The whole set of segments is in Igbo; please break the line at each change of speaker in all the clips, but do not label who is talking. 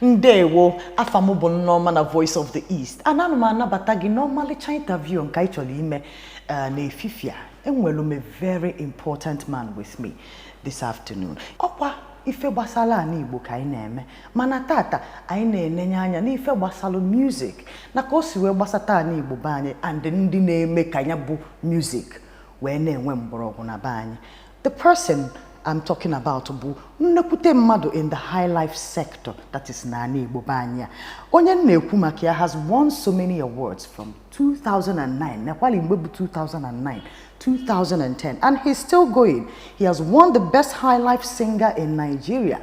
Ndewo, afamubo normal na Voice of the East. Ananu manabata gi normally cha interview nka icholi ime na efifia. Enwelu me very important man with me this afternoon. Okwa ife gbasala ani Igbo ka anyị na-eme. Mana tata anyị na-enenye anya na ife gbasalo music. Na ka o si we gbasata ani Igbo ba anyị and ndị na-eme ka nya bụ music we na-enwe mgbọrọgwụ na ba anyị. The person I'm talking about bu nnekute mmadụ in the high life sector, that is Nani Igbo Banya. Onye na-ekwu maka ya has won so many awards from 2009, nakwali mgbe 2009, 2010, and he's still going. He has won the best high life singer in Nigeria.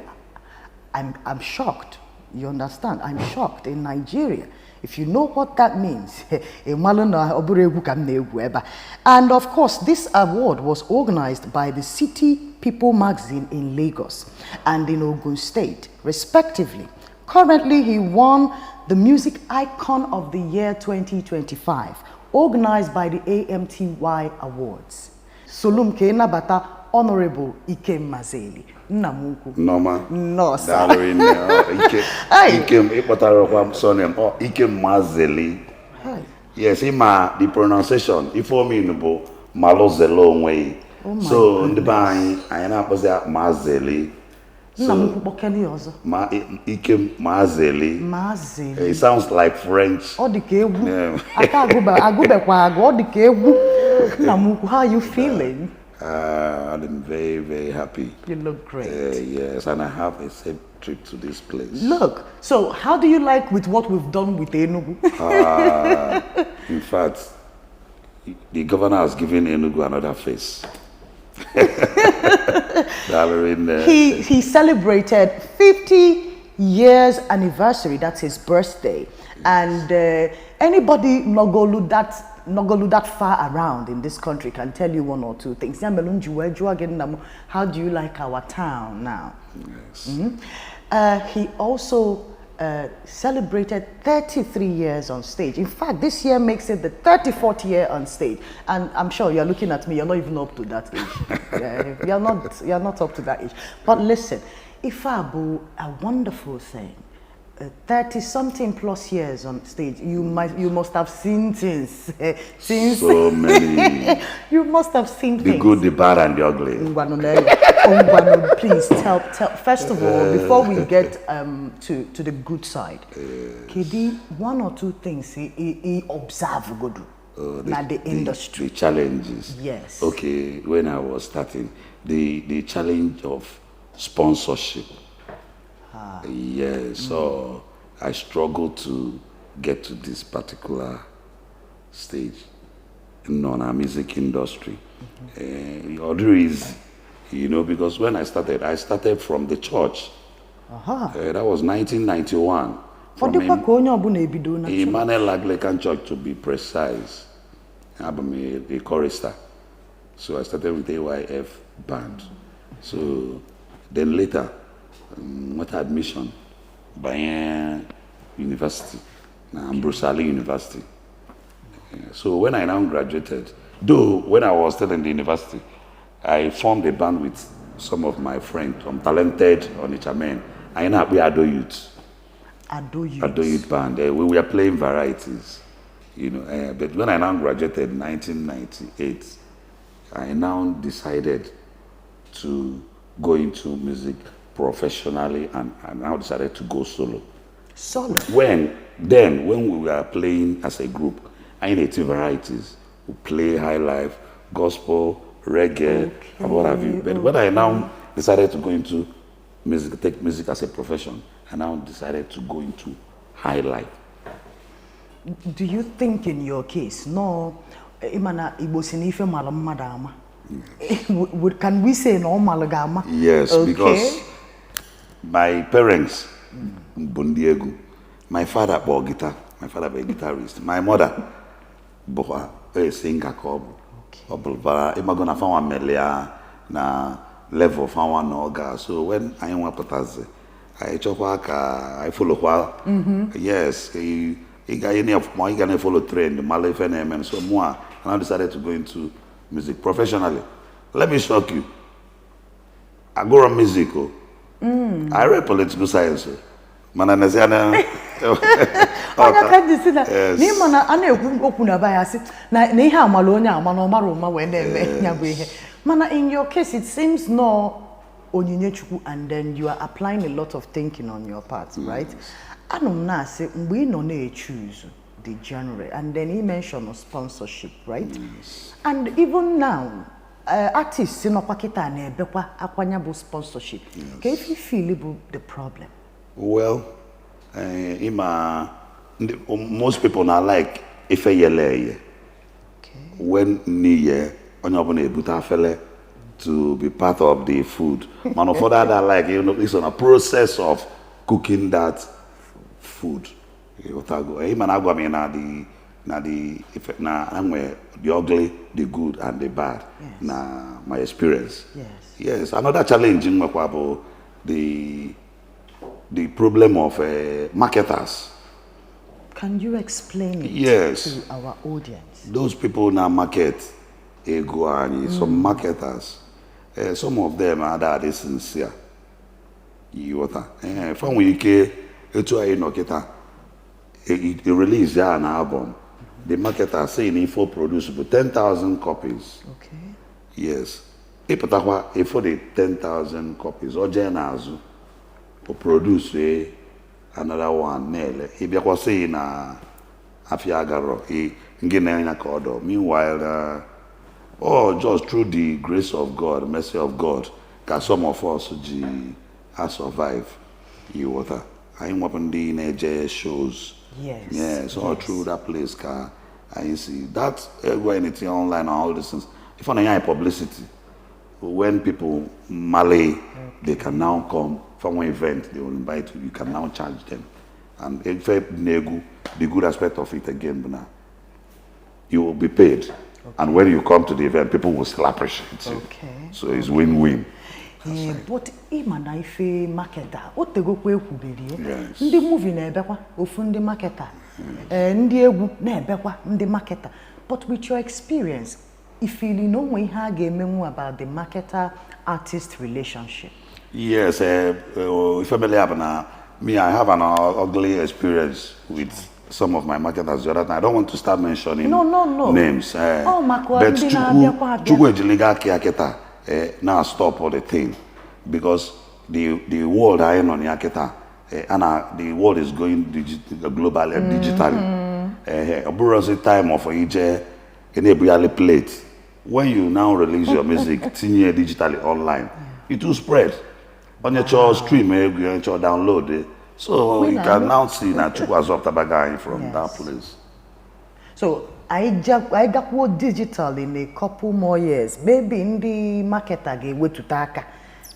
I'm shocked. You understand? I'm shocked in Nigeria. If you know what that means, and of course, this award was organized by the City People magazine in Lagos and in Ogun State, respectively. Currently, he won the Music Icon of the Year 2025, organized by the AMTY Awards. Solum Kena Bata, Honorable Ikem Mazeli. Namuku.
Norma.
No, sir.
Ikem, Ikem Mazeli. Yes, the pronunciation, if for me, Malo Zelo way. So, in the band, I am up there, Mazeli. So, Ikem Mazeli.
Mazeli.
It sounds like French.
Oh, the kebu. I can't go back. I go back. The kebu. Namuku, how are you feeling?
I'm very, very happy.
You look great.
Yes, and I have a safe trip to this place.
Look, so how do you like with what we've done with Enugu?
In fact, the governor has given Enugu another face.
He celebrated 50 years anniversary. That's his birthday, and anybody not go that far around in this country can tell you one or two things. How do you like our town now? Yes. He also celebrated 33 years on stage. In fact, this year makes it the 34th year on stage. And I'm sure you're looking at me, you're not even up to that age. You're not up to that age. But listen, Ifabu, a wonderful thing. 30-something plus years on stage. You must have seen things.
So many.
You must have seen
the
things.
The good, the bad, and the ugly.
Please tell. First of all, before we get to the good side, Kedi, one or two things he observe good the industry.
The challenges.
Yes.
Okay, when I was starting, the challenge of sponsorship. Yes, so I struggled to get to this particular stage in our music industry. Although is, because when I started from the church. That was 1991. From Emmanuel Anglican Church, to be precise. I'm a chorister. So I started with AYF band. So then later, what admission by university, Brusali University. So when I now graduated, though when I was still in the university, I formed a band with some of my friends, some talented Onitsha men. I ended up with Ado Youth. Ado Youth band. We were playing varieties, but when I now graduated in 1998, I now decided to go into music professionally, and I now decided to go solo.
Solo?
When we were playing as a group, I native varieties, we play high life, gospel, reggae, and what have you. But when I now decided to go into music, take music as a profession, I now decided to go into high life.
Do you think in your case, no, imana ibosinife malamadama? Can we say no malagama?
Yes, okay. Because my parents, Bundiegu, my father bought guitar. My father was a guitarist. My mother, Boha, a singer called. Okay. I'm gonna find one melia na level find one orga. So when I want to I chop I follow while. Yes, he got any of my gonna follow trend, Malay and so more. And I decided to go into music professionally. Let me shock you. I go on musical. I read political science. Mana neziana.
Onya ka di sina. Ni mana ana ekwu okwu na ba ya si na ihe amalo onye ama na omaro ma we na eme nya bụ ihe. Mana in your case it seems no onyinye chukwu and then you are applying a lot of thinking on your part, right? Anum na say mgbe ị nọ na choose the genre and then he mentioned sponsorship, right? And even now artists no pakita na ebekwa akwanya bụ sponsorship. Can you feel the problem?
Well, most people now like ife yele. When niye onye obuna ebuta fele to be part of the food. Man, for that, I like, you know, it's on a process of cooking that food. The ugly, the good, and the bad.
Yes.
Na my experience.
Yes.
Yes. Another challenge in Makwabo, the problem of marketers.
Can you explain it to our audience?
Those people now market some marketers. Some of them are that sincere. From we came to a release an album. The marketer saying info produce 10,000 copies.
Okay.
Yes. If for the 10,000 copies, or Jenazu or produce another one. He was saying Afiagaro, he Guinea Cordo. Meanwhile, just through the grace of God, mercy of God, can some of us survive. I'm open the shows.
Yes.
Yes, all through that place, I see that anything online and all these things. If I have publicity, when people Malay, they can now come from one event, they will invite you, you can now charge them. And in fact, the good aspect of it again, you will be paid. Okay. And when you come to the event, people will still appreciate you.
Okay.
So it's win-win.
But imana ife marketer, what go kwe kubirio?
Yes.
Ndi movie na ebekwa, ofu ndi marketer. Ndi egwu na ebekwa, ndi marketer. But with your experience, if you know when you ga-emenwu about the marketer-artist relationship.
Yes, if family happen, me, I have an ugly experience with some of my marketers. I don't want to start mentioning names. But Chukwu now stop all the thing because the world I am on Yaketa and the world is going globally digitally. Time of EJ enable plate. When you now release your music digitally online, it will spread on your stream, your download. So you can now see that Chukwu has Tabagai from that place.
So I got digital in a couple more years. Maybe in the market again we to taka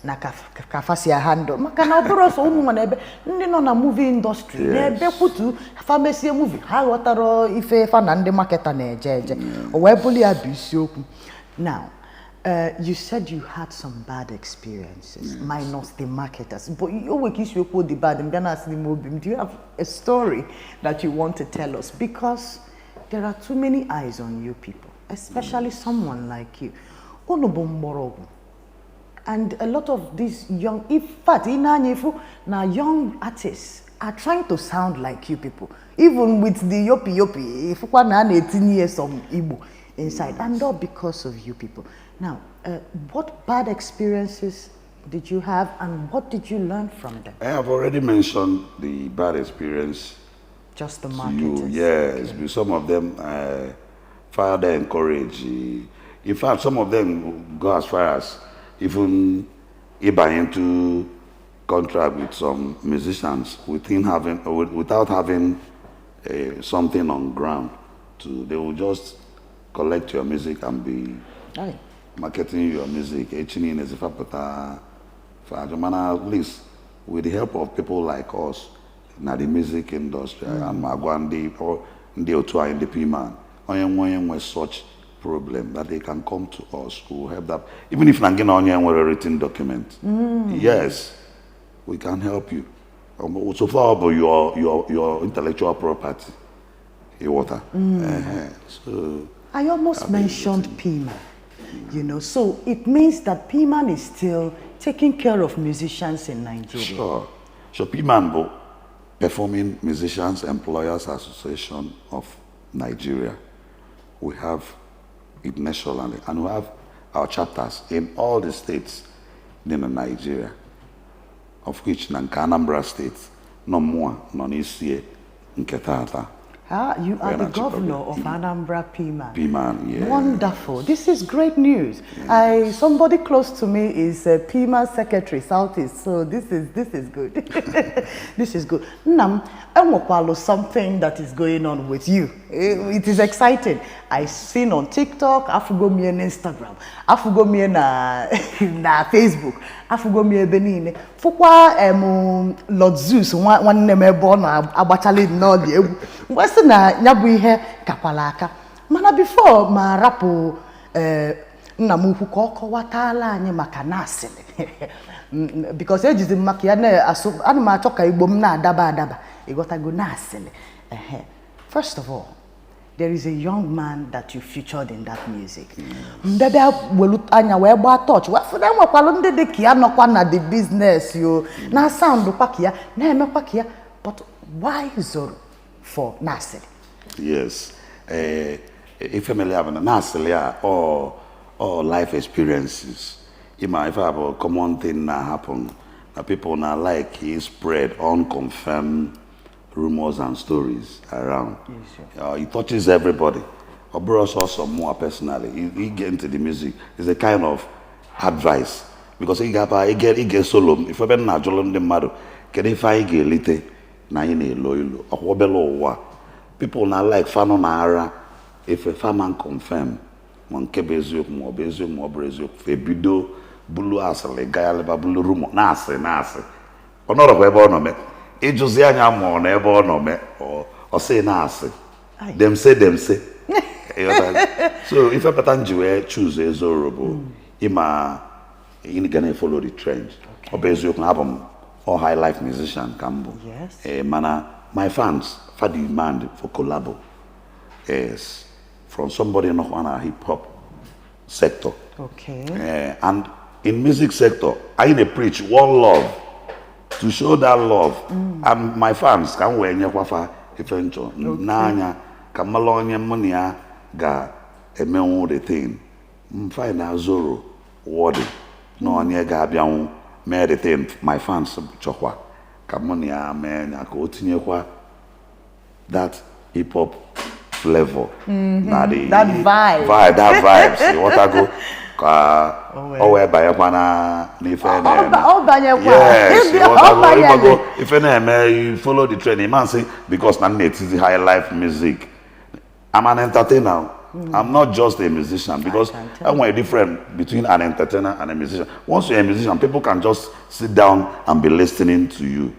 na kafasi ya handle. Makana oboro so umu manebe ndi no na movie industry. Nebe kutu pharmacy movie. Ha wataro ife fa na ndi marketer na ejeje. Owebuli abisi. Now, you said you had some bad experiences, minus the marketers. But you always quote the bad. Do you have a story that you want to tell us? Because there are too many eyes on you people, especially someone like you. And a lot of these young, young artists are trying to sound like you people. Even with the yopi, if one 18 years of Igbo inside, and all because of you people. Now, what bad experiences did you have and what did you learn from them?
I have already mentioned the bad experience.
Just the marketers.
Yes, okay. Some of them further encourage. In fact, some of them go as far as even buy into contract with some musicians without having something on ground. They will just collect your music and be marketing your music. At least with the help of people like us in the music industry and Magwandi or the Otua in the P-Man, with such problem that they can come to us to help that. Even if Nangina Onyen were a written document, yes, we can help you. So far about your intellectual property, so
I almost mentioned P-Man, you know, so it means that P-Man is still taking care of musicians in Nigeria.
Sure. So P-Man, Performing Musicians Employers Association of Nigeria. We have it nationally, and we have our chapters in all the states in Nigeria, of which Anambra State, no more, no easier, Nketata.
You are the governor of Anambra P-Man.
P-Man, yeah.
Wonderful. This is great news. Yes. Somebody close to me is P-Man Secretary Southeast, so this is good. This is good. Nam, something that is going on with you. It is exciting. I seen on TikTok, afugo me on Instagram, afugo me na Facebook, afugo me benine. Fukwa Lord Zeus one name born abachale no the what's na nyabu ihe kapalaka. Mana before ma rapo nna m ukwu ka ọ kọwatala anyị maka NASILI because ejizi m maka ya na-asụ ana m achọ ka Igbo m na-adaba ịghọtago NASILI. First of all, there is a young man that you featured in that music. Mbebe welu anya wee gba touch we funa nwekwalo ndị dị ka ya nọkwa na the business yo na sound kwa ka ya na emekwa ka ya, but why Zoro for NASILI?
Yes. If family have a NASILI or life experiences, if I have a common thing that happen, that people now like he spread unconfirmed rumors and stories around. Yes, it touches everybody. Obros also more personally. He get into the music. It's a kind of advice because he get solo. If I not jolon the matter, can if I get lite na ine loyalo or wa. People now like fano na ara. If a farmer confirm, mon kebezuk mo brezuk febido bulu asale gayaleba bulu rumo nase. Honor of ebe no me. E Jose anya mo na ebe no me or say nase. Them say. So if a patanji choose a Zoro, ima gonna follow the trend. Or bezuk album or Highlife musician Cambo.
Yes.
My fans for demand for collabo. Yes. From somebody in a hip-hop sector.
Okay.
And in music sector, I preach one love, to show that love. And my fans can wear nyakwafa eventual. Nanya, kamalonya monia ga emewo the thing. Find a Zoro wording. No anya ga biawo me the thing. My fans chokwa. Kamonia me nyako tinyekwa that hip-hop flavor.
That vibe.
That vibe. See what I go. Yes. You follow the trend. Man say because now it is the Highlife music. I'm an entertainer. I'm not just a musician because I'm a different between an entertainer and a musician. Once you're a musician, people can just sit down and be listening to you.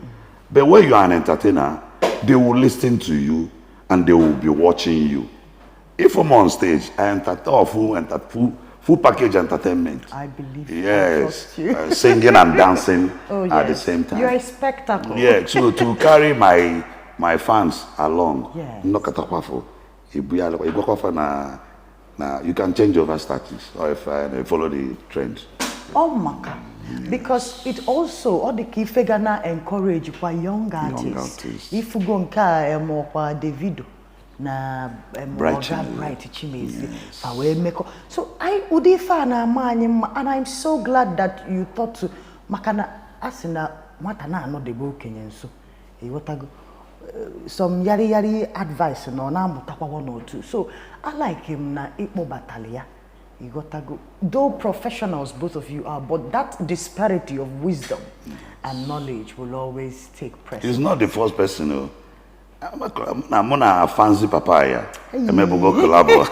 But when you are an entertainer, they will listen to you and they will be watching you. If I'm on stage, I entertain full package entertainment.
I believe.
Yes, singing and dancing at the same time.
You're a spectacle.
Yeah, so to carry my fans along, you can change over status or if I follow the trend.
Oh my God. Because it also all the key figure now encourage for young artists. If you go nka kwa Davido na bright chimezi so I udifa na amanye and I'm so glad that you thought to makana asina mwata na no de go kenyen so some yari advice no na mutakwa one or two. So I like him na ikpo batalia. You got to go. Though professionals, both of you are, but that disparity of wisdom and knowledge will always take precedence.
He's not the first person. No. I'm a fancy papaya. I'm a collabo.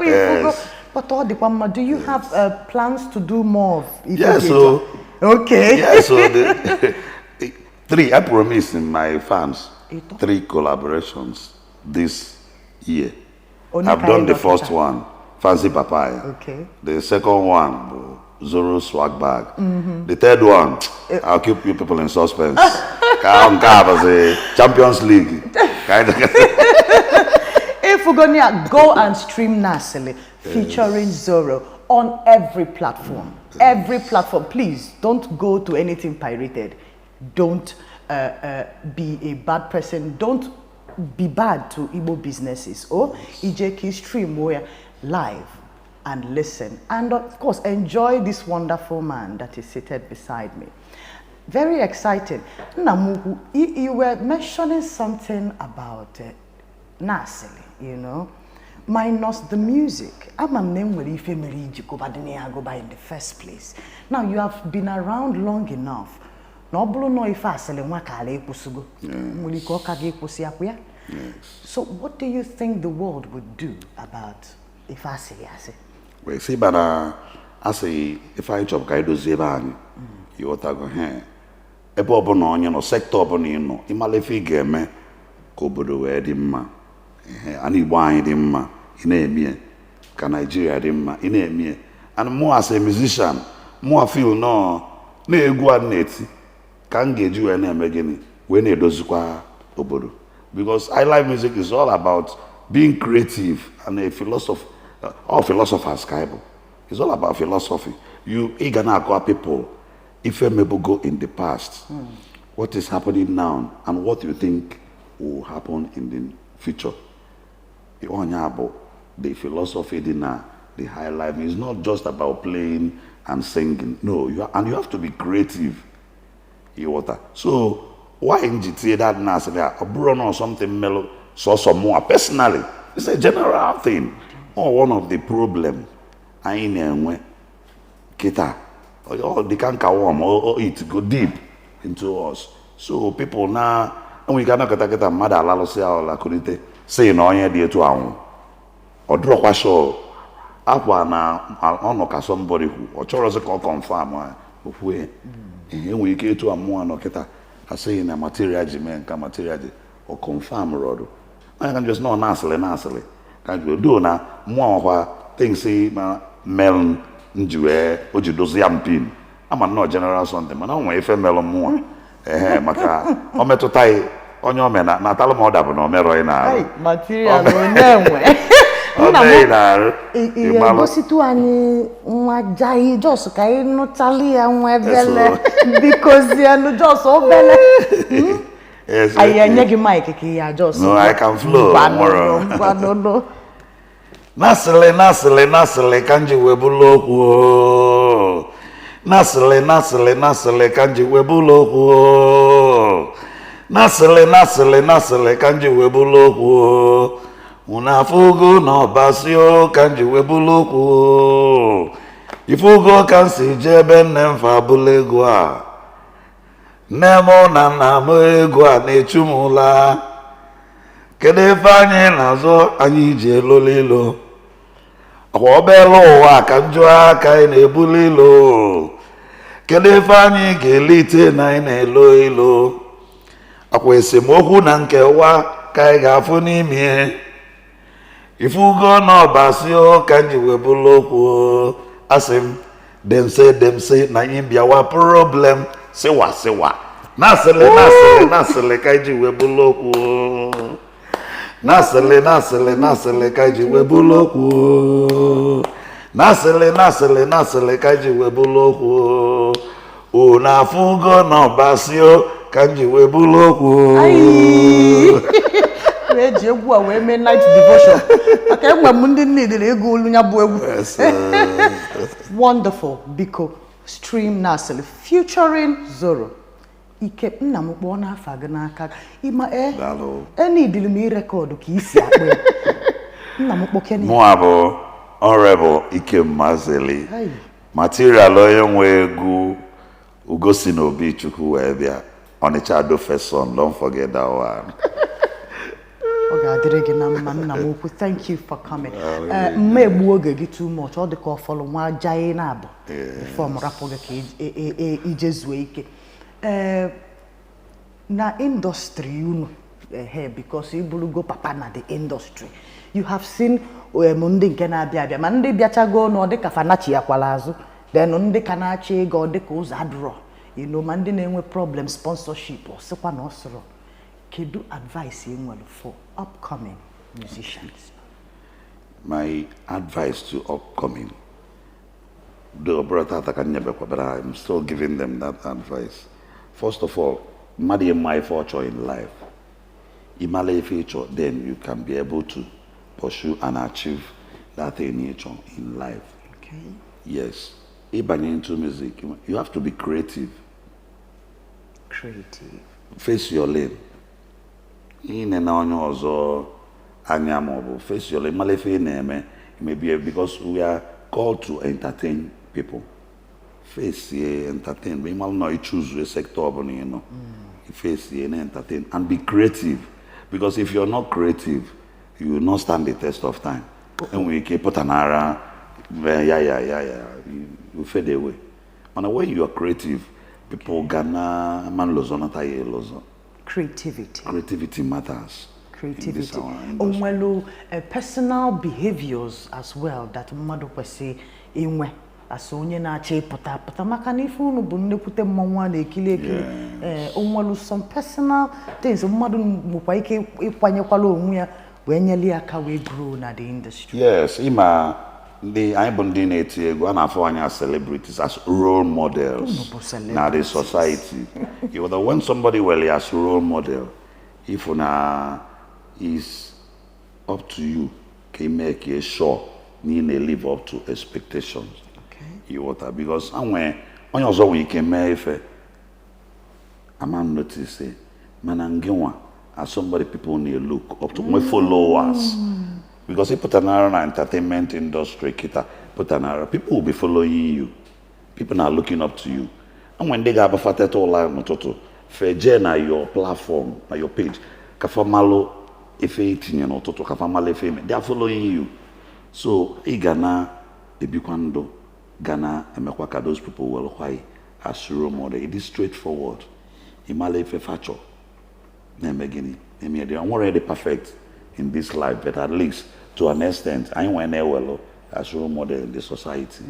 Yes. But all the do you have plans to do more?
Yes. So
okay.
Yes. So three. I promise in my fans 3 collaborations this year. I've done the first one. Fancy Papaya.
Okay.
The second one, Zoro Swagbag. The third one, I'll keep you people in suspense. As a Champions League.
If we're gonna go and stream NASILI featuring Zoro on every platform. Every platform. Please don't go to anything pirated. Don't be a bad person. Don't be bad to Igbo businesses. Or Ijeki stream where live and listen. And of course, enjoy this wonderful man that is seated beside me. Very excited. Namugu, you were mentioning something about NASILI, you know, minus the music. I'm a name where if in the first place. Now you have been around long enough. No no if I sell So what do you think the world would do about if I say
well, see, but I say if I chop Kaido Zebani, you ought to go here. A bobo no, you know, sector bonino, Imalefi game, Kobodo Edimma, and he wine him, in a mere, can Nigeria dimma, in a mere, and more as a musician, more feel no, ne guaneti, can get you any again when it does Obodo. Because Highlife music is all about being creative and a philosopher. All philosophers, Bible. It's all about philosophy. You eager people, if you maybe go in the past, what is happening now and what you think will happen in the future. The philosophy dinner, the Highlife is not just about playing and singing. No, you have to be creative. So why in GTA that NASILI a Bruno or something mellow so some more personally? It's a general thing. Or one of the problem I know kita or they can't warm or it go deep into us. So people now and we cannot get a mother allow say la kunite say no here dey to awon or draw kwa show akwa na ono somebody who or choro se confirm ofu e we ke to amu ano kita I say na material jimen ka material or confirm rodo I can just know NASILI can you do na more things say melon njue ojidozi yampin I'm not general something man I ife melon more maka o metutai onye omena na talo mo da bu no mero na
material onenwe na go situ ani nwa jai just kai no tali anwe bele because you no just o bele
yes,
I nyegi mic ki ya just
no I can flow
no
NASILI kanji webulokwu NASILI kanji webulokwu NASILI kanji webulokwu unafugo no basio kanji webulokwu ifugo kansi jebe nemfa bulego a nemo na namo ego a na-echumula kede fanye nazo anyị ji elolilo akwa obelo ụwa ka njọ aka ị na-ebulilo kede fanye ga-elite na ị na-elo ilo akwa esemokwu na nkewa ka ị ga-afụ n'ime ifugo na ọbasio ka nji webulokwu asim dem say na ị bịawa problem siwa NASILI ka iji webulokwu NASILI ka iji webulokwu NASILI ka iji webulokwu unafugo na ọbasio ka iji webulokwu
eji egwu a wee mee night devotion aka enwe m ndị niile ego olu nya bụ egwu wonderful biko stream NASILI featuring Zoro Ike nna m kpọọ n'afa gị n'aka ịma enidili m irekọdụ ka isi akpọ ya nna m kpọkene
mụ abụ Honorable Ikem Mazeli material onye nwe egwu ugosi na obi chukwu wee bịa Ọnịcha Ado Feson don't forget that one.
Thank you for coming. Maybe oge gị too much ọ dị ka ọ fọlọ nwa ajaghị na-abụ before m rapụ gị ka ije zuo ike na industry unu because you go papa na the industry you have seen ndị nke na-abịa abịa ma ndị bịachago na ọ dị ka fanachi yakwala azụ then ndị ka na-achị ego ọ dị ka ụzọ adụrọ ma ndị na-enwe problem sponsorship ọ sịkwa na ọ sọrọ kedu advice you want for upcoming musicians?
My advice to upcoming, but I'm still giving them that advice. First of all, Madi my fortune in life. Imale feature, then you can be able to pursue and achieve that thing in life.
Okay.
Yes. Even into music, you have to be creative.
Creative.
Face your lane. In and on yours anyamable. Face your lane. Malefe name maybe because we are called to entertain people. Face entertain. We might not choose a sector, you know. Face and entertain and be creative. Because if you're not creative, you will not stand the test of time. And we keep put an ara, you fade away. And when you are creative, people gonna man lozo.
Creativity.
Creativity matters.
Creativity. Personal behaviors as well that mmadụ kwesị inwe as onye na-acha pụta maka na ife unu bụ nnekwute mmanwụ na-ekili onwelu some personal things mmadụ nwekwa ike ịkwanyekwala onwe ya wee nyeli aka wee grow na the industry.
Yes, ima anyị bụ ndị na-eti egwu a na-afọ anya celebrities as role models na the society. You know, when somebody well as role model, if una is up to you, can make a sure you live up to expectations.
Okay.
You water because when also we can make a man notice say manangewa as somebody people need look up to my followers. Because if put an entertainment industry, put an people will be following you. People are looking up to you. And when they got a fatet all line to fair na your platform, na your page, kafamalo if 18 you know to kafamalo fame, they are following you. So Ghana, Ebikwando, Ghana, and those people will why as role model. It is straightforward. Imale facho. Nemegini. They are already perfect in this life, but at least to an extent, I went well as role model in the society.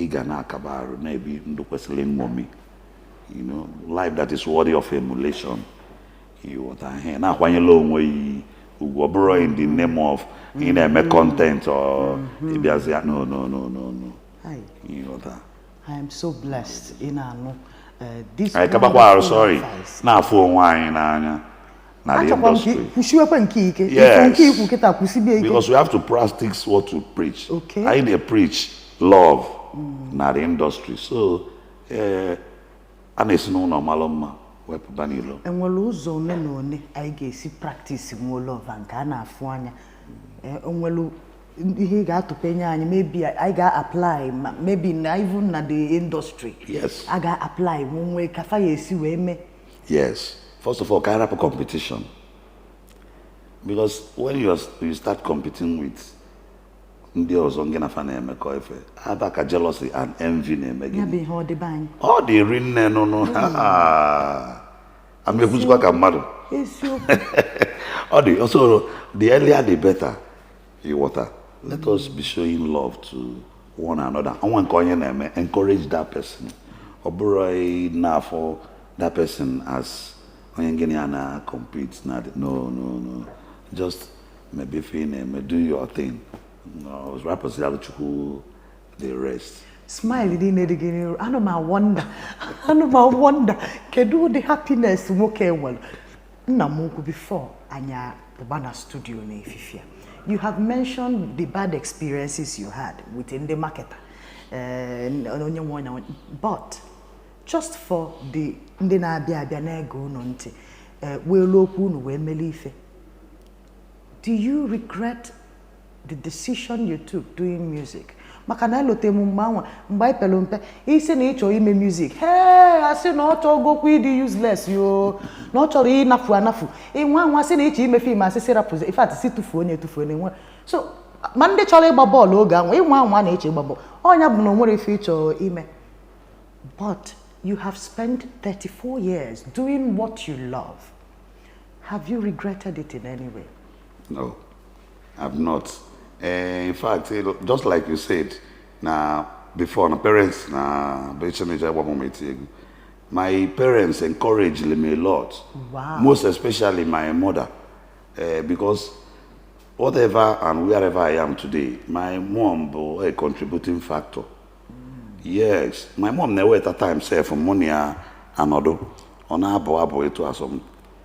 Ghana kabaru, maybe ndukwesiling mommy. You know, life that is worthy of emulation. You want to now when you long way borrow in the name of make content or no. You know that.
I am so blessed in our this.
I come sorry. Now for wine na the industry. Yes. Because we have to practice what to preach.
Okay.
I need to preach love na the industry. So and it's no normal wepanilo.
And we'll uzo ne I guess practice more love and kana afanya. Onwelu he got to pay maybe I got apply maybe even na the industry.
Yes.
I got apply one way kafa yesi we me.
Yes. First of all, kind of a competition. Because when you start competing with jealousy and envy all the ring no. I'm also the earlier the better. You water. Let us be showing love to one another. I want to encourage that person. Or for that person as compete. No. Just maybe do your thing. No, rappers who the rest.
Smile in I know my wonder. Can do the happiness well. Before Anya the banner studio in Fifia. You have mentioned the bad experiences you had within the market. But just for the do you regret the decision you took doing music? Makana lote mumbawa mbai pelompe ise na icho ime music. Hey, I say no to go kwidi useless yo. No to ri nafu. E nwa se na icho ime film asese rapuze. In fact, si tufu onye. So, mande chole gba ball oge anwa. E nwa na icho gba ball. Onya bu no nwere feature ime. But you have spent 34 years doing what you love. Have you regretted it in any way?
No, I've not. In fact, just like you said, before my parents, my parents encouraged me a lot.
Wow.
Most especially my mother, because whatever and wherever I am today, my mom was a contributing factor. Yes, my mom never at that time said for money and other. on abo it was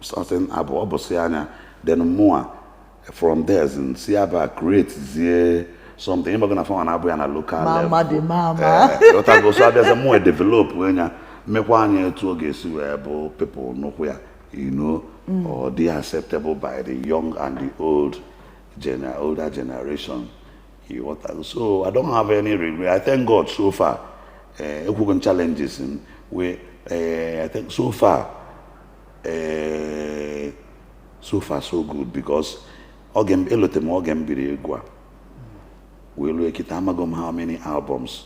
something abo sianya then more from there and see about create something you're gonna find an abo on a local
mama
level.
The mama.
So there's a more develop when you make one to get able people know where or they are acceptable by the young and the old older generation. So I don't have any regret. I thank God so far. Challenges in where I think so far so good because we look at how many albums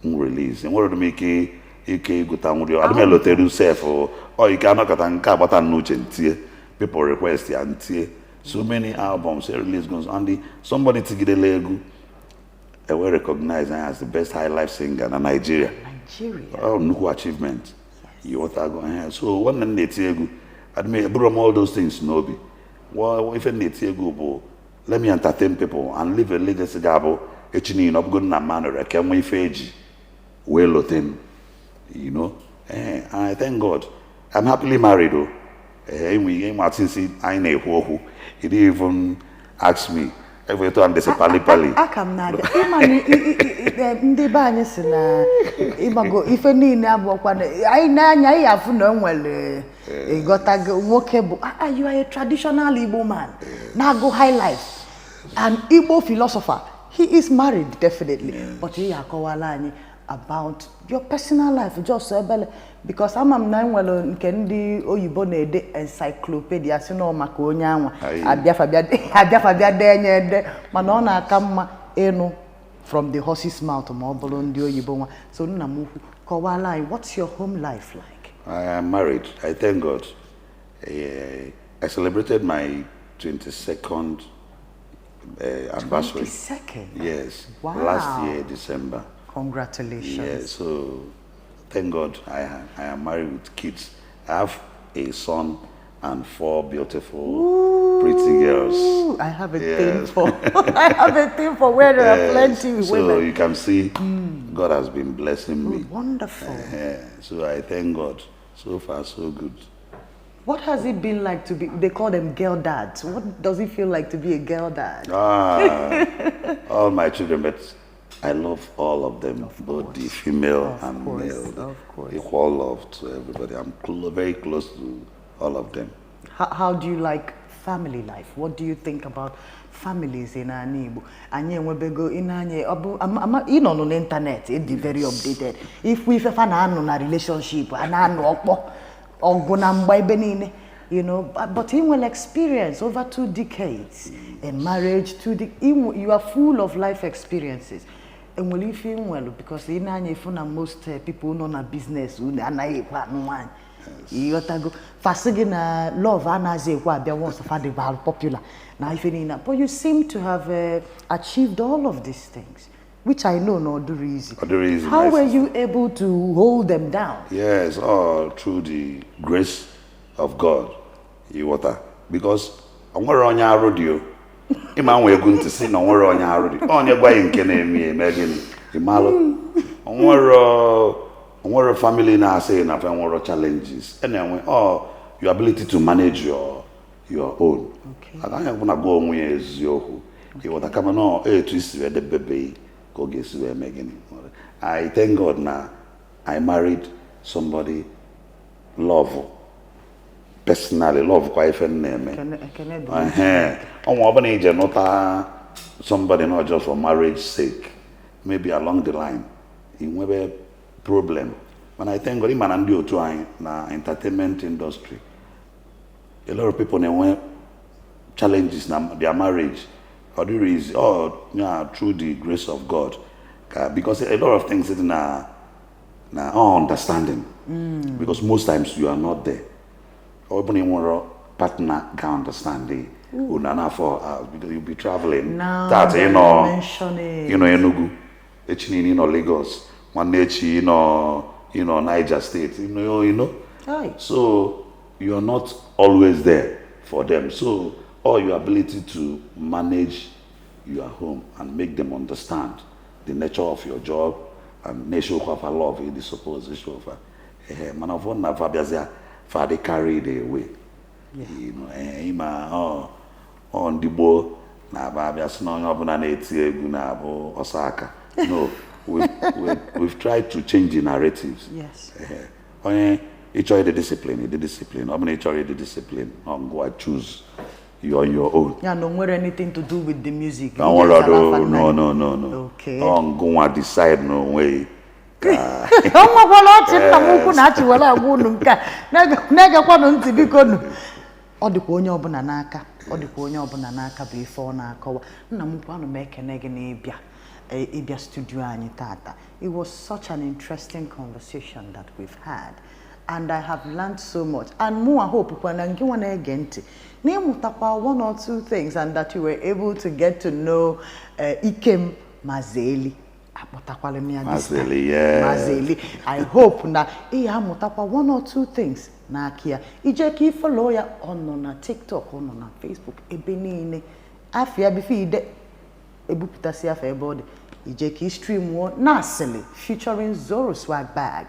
release and what to make good time with I don't tell yourself or you cannot get an cabata nuche people request and so many albums release goes only somebody to get a lego were recognized as the best Highlife singer in Nigeria. Oh, no achievement. You want to go ahead. So one and Netiego, I mean, brought all those things, Nobi. Well, if a Netiego, let me entertain people and leave a legacy gabo, etching up good in a manner, I can wait fage, well, thing, And I thank God. I'm happily married, though. We Martin said, I know who he didn't even ask me. Every time they say pali.
Akam nada. Ndị be anyị si na ịgbago ife niile abụọkwa anyị na-anya ihe afụ na nwere ịghọtago nwoke bụ you are a traditional Igbo man na-agụ Highlife an Igbo philosopher. He is married definitely, but he akọwala anyị about your personal life just because ama m na nwere nke ndị oyibo na-ede encyclopedia si na maka onye anwa abịafabịa denye ede mana ọ na-aka mma ịnụ from the horse's mouth ma ọ bụrụ ndị oyibo nwa. So nna m ukwu kọwala anyị, what's your home life like?
I am married. I thank God. I celebrated my 22nd anniversary.
22nd?
Yes.
Wow.
Last year, December.
Congratulations.
Yeah, so thank God I am married with kids. I have a son and 4 beautiful, pretty girls.
I have a thing for I have a thing for where there are plenty of women.
So you can see God has been blessing me.
Wonderful.
So I thank God. So far, so good.
What has it been like to be, they call them girl dads. What does it feel like to be a girl dad?
All my children, but I love all of them, both the female and male.
Of course.
Equal love to everybody. I'm very close to all of them.
How do you like family life? What do you think about families in Igbo? Anye nwebego inanye in on the internet, it be very updated. If we have na relationship, but in will experience over 2 decades in marriage, you are full of life experiences. And will you feel well because in most people know na business you go fasigina love anaze kwa be once of the popular now if but you seem to have achieved all of these things, which I know no do easy. How were you able to hold them down?
Yes, all through the grace of God. Because I'm on your radio. Ima we going to see no nwere onye arụdị onye gwa nke na-eme emegini imalo onwere family na say na nwere challenges anyway your ability to manage your own.
Okay.
Agaghị bụ na go onwe eziokwu ịghọta kama no etu isi wede bebe ka ọ ga-esi wee megini. I thank God na I married somebody love. Personally, love quite ife name. Somebody not just for marriage sake, maybe along the line, it may be a problem. When I thank God, man, and do to na entertainment industry, a lot of people they challenges na their marriage, or the reason, through the grace of God, because a lot of things is na understanding, because most times you are not there. Opening one partner can understand it. Because you'll be traveling.
Now
that
Enugu,
Lagos, one day Niger State,
Right.
So you are not always there for them. So all your ability to manage your home and make them understand the nature of your job and nature of love in the supposed man of one for they carried away. You know, on the boat, na babia sno nyobuna na eti egu na abo Osaka. No, we've tried to change the narratives.
Yes.
Each the discipline, I'm each the discipline. Go and choose you on your own.
Yeah, no more anything to do with the music.
No. Okay. Go and decide no way.
Ọ dịkwa onye ọbụla n'aka bụ ife ọ na-akọwa. Nna m kwanu m ekene gị n'ịbịa studio anyị tata. It was such an interesting conversation that we've had, and I have learned so much. And more I hope na ngị nwa na-ege ntị na ịmụtakwa one or two things, and that you were able to get to know Ikem Mazeli.
Mazeli, yes.
Mazeli. I hope na amụtakwa one or two things na akia. Ije ka follow ya on na TikTok, on na Facebook, ebe niile. Afia bifi ide ebuputasi afa ebe ode. Ije ka stream wo NASILI featuring Zoro Swagbag.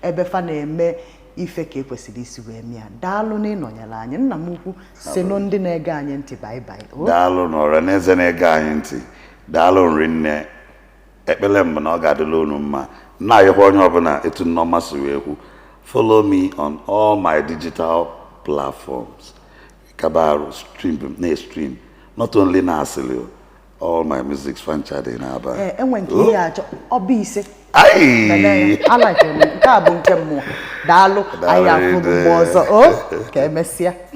Ebe fa na-eme ife ka ekwesịrị isi wee mia. Daalụ na ịnọnyere anyị. Nna m ukwu si no ndị na-ege anyị ntị bye bye.
Daalụ na ọra n'eze na-ege anyị ntị. Daalụ nri nne. Ekpele mgbe na ọ ga-adịla unu mma. Na ayọkwa onye ọbụla etu nnọọ si wee kwu. Follow me on all my digital platforms. Kabaru stream. Not only NASILI, all my music's featured in Aba.
Enwe nke ihe achọ obi ise.
Ai!
I like it. Nke a bụ nke mmụọ. Daalụ. Anyị afụ mgbe ọzọ. Ka emesịa.